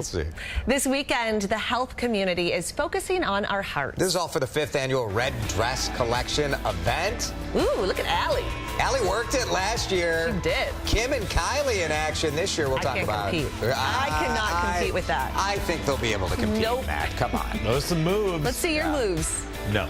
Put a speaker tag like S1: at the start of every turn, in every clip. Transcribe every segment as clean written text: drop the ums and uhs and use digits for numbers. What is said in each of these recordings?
S1: We'll see.
S2: This weekend, the health community is focusing on our hearts.
S1: This is all for the 5th annual Red Dress Collection event.
S2: Ooh, look at Allie.
S1: Allie worked it last year.
S2: She did.
S1: Kim and Kylie in action this year. We'll talk about.
S2: Compete. I cannot compete with that.
S1: I think they'll be able to compete
S2: Nope.
S1: in that. Come on.
S3: Those are some moves.
S2: Let's see your moves.
S3: No.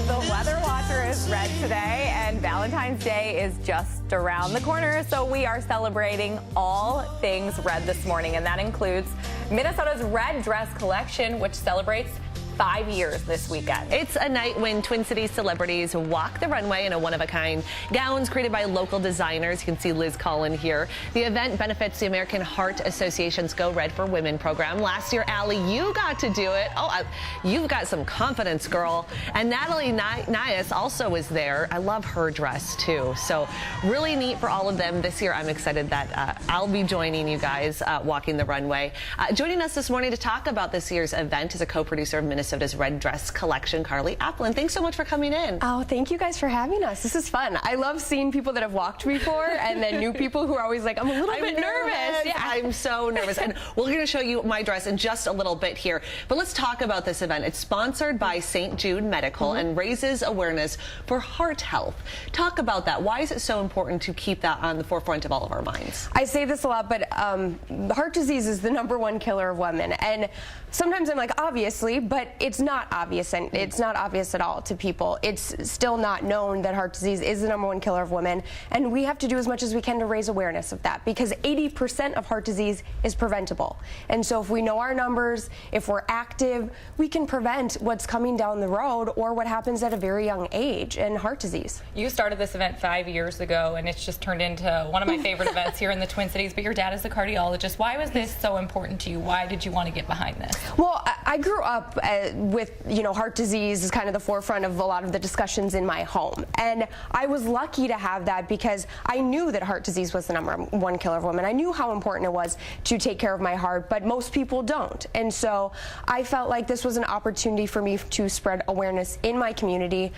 S4: The Weather Watcher is red today, and Valentine's Day is just around the corner, so we are celebrating all things red this morning, and that includes Minnesota's Red Dress Collection, which celebrates 5 years this weekend.
S2: It's a night when Twin Cities celebrities walk the runway in a one-of-a-kind gowns created by local designers. You can see Liz Collin here. The event benefits the American Heart Association's Go Red for Women program. Last year, Allie, you got to do it. Oh, you've got some confidence, girl. And Natalie Nias also was there. I love her dress, too. So really neat for all of them. This year, I'm excited that I'll be joining you guys walking the runway. Joining us this morning to talk about this year's event is a co-producer of Minnesota's Red Dress Collection, Carly Aplin. Thanks so much for coming in.
S5: Oh, thank you guys for having us. This is fun. I love seeing people that have walked before and then new people who are always like, I'm a little bit nervous.
S2: Yeah. I'm so nervous. And we're going to show you my dress in just a little bit here. But let's talk about this event. It's sponsored by St. Jude Medical and raises awareness for heart health. Talk about that. Why is it so important to keep that on the forefront of all of our minds?
S5: I say this a lot, but heart disease is the #1 killer of women. And sometimes I'm like, obviously, but it's not obvious, and it's not obvious at all to people. It's still not known that heart disease is the #1 killer of women, and we have to do as much as we can to raise awareness of that, because 80% of heart disease is preventable. And so if we know our numbers, if we're active, we can prevent what's coming down the road or what happens at a very young age in heart disease.
S4: You started this event 5 years ago, and it's just turned into one of my favorite events here in the Twin Cities, but your dad is a cardiologist. Why was this so important to you? Why did you want to get behind this?
S5: Well, I grew up with, heart disease is kind of the forefront of a lot of the discussions in my home. And I was lucky to have that because I knew that heart disease was the #1 killer of women. I knew how important it was to take care of my heart, but most people don't. And so I felt like this was an opportunity for me to spread awareness in my community.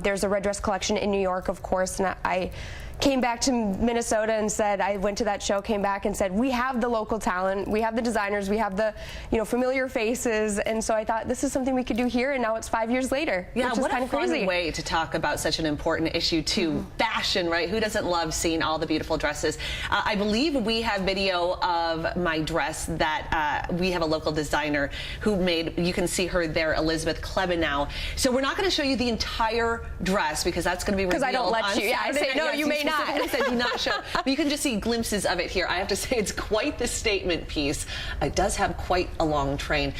S5: There's a Red Dress Collection in New York, of course, and I came back to Minnesota and said, I went to that show, came back and said, we have the local talent, we have the designers, we have the familiar faces, and so I thought this is something we could do here, and now it's 5 years later.
S2: Yeah,
S5: which is
S2: what
S5: kind
S2: a
S5: of
S2: fun
S5: crazy
S2: way to talk about such an important issue too. Fashion, right? Who doesn't love seeing all the beautiful dresses? I believe we have video of my dress that we have a local designer who made. You can see her there, Elizabeth Klebenow. So we're not going to show you the entire dress because that's going to be revealed.
S5: Because I don't let you. Yeah, I say no, you may not.
S2: I said do not show. But you can just see glimpses of it here. I have to say it's quite the statement piece. It does have quite a long train.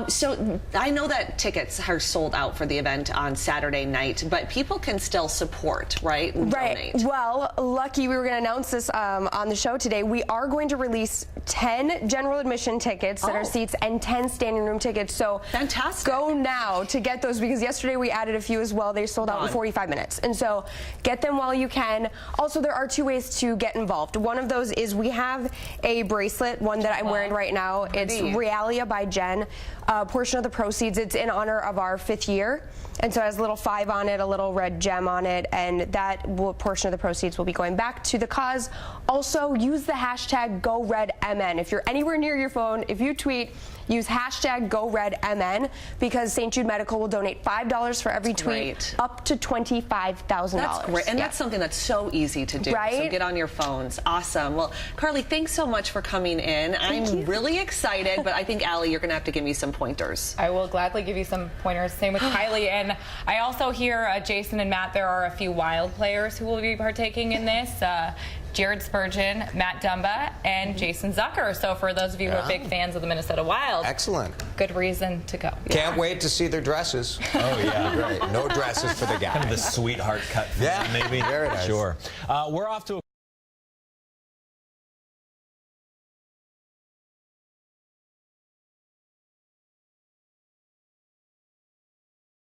S2: So I know that tickets are sold out for the event on Saturday night, but people can still support, right? And
S5: right.
S2: Donate.
S5: Well, lucky we were going to announce this on the show today. We are going to release 10 general admission tickets that are seats and 10 standing room tickets. So
S2: fantastic.
S5: Go now to get those, because yesterday we added a few as well. They sold out in 45 minutes. And so get them while you can. Also, there are 2 ways to get involved. One of those is we have a bracelet, one that I'm wearing right now. It's Realia by Jen. A portion of the proceeds, it's in honor of our 5th year. And so it has a little 5 on it, a little red gem on it, and that portion of the proceeds will be going back to the cause. Also, use the hashtag GoRedMN. If you're anywhere near your phone, if you tweet, use hashtag GoRedMN, because St. Jude Medical will donate $5 for every tweet, up to $25,000.
S2: That's great, and that's something that's so easy to do.
S5: Right?
S2: So get on your phones. Awesome. Well, Carly, thanks so much for coming in. I'm really excited, but I think, Allie, you're going to have to give me some pointers.
S4: I will gladly give you some pointers. Same with Kylie. And I also hear, Jason and Matt, there are a few Wild players who will be partaking in this. Jared Spurgeon, Matt Dumba, and Jason Zucker. So for those of you who are big fans of the Minnesota Wild,
S1: excellent.
S4: Good reason to go.
S1: Can't wait to see their dresses.
S3: Oh, yeah.
S1: Great. No dresses for the guys.
S3: Kind of the sweetheart cut.
S1: Yeah,
S3: maybe.
S1: There it is.
S3: Sure. We're off to a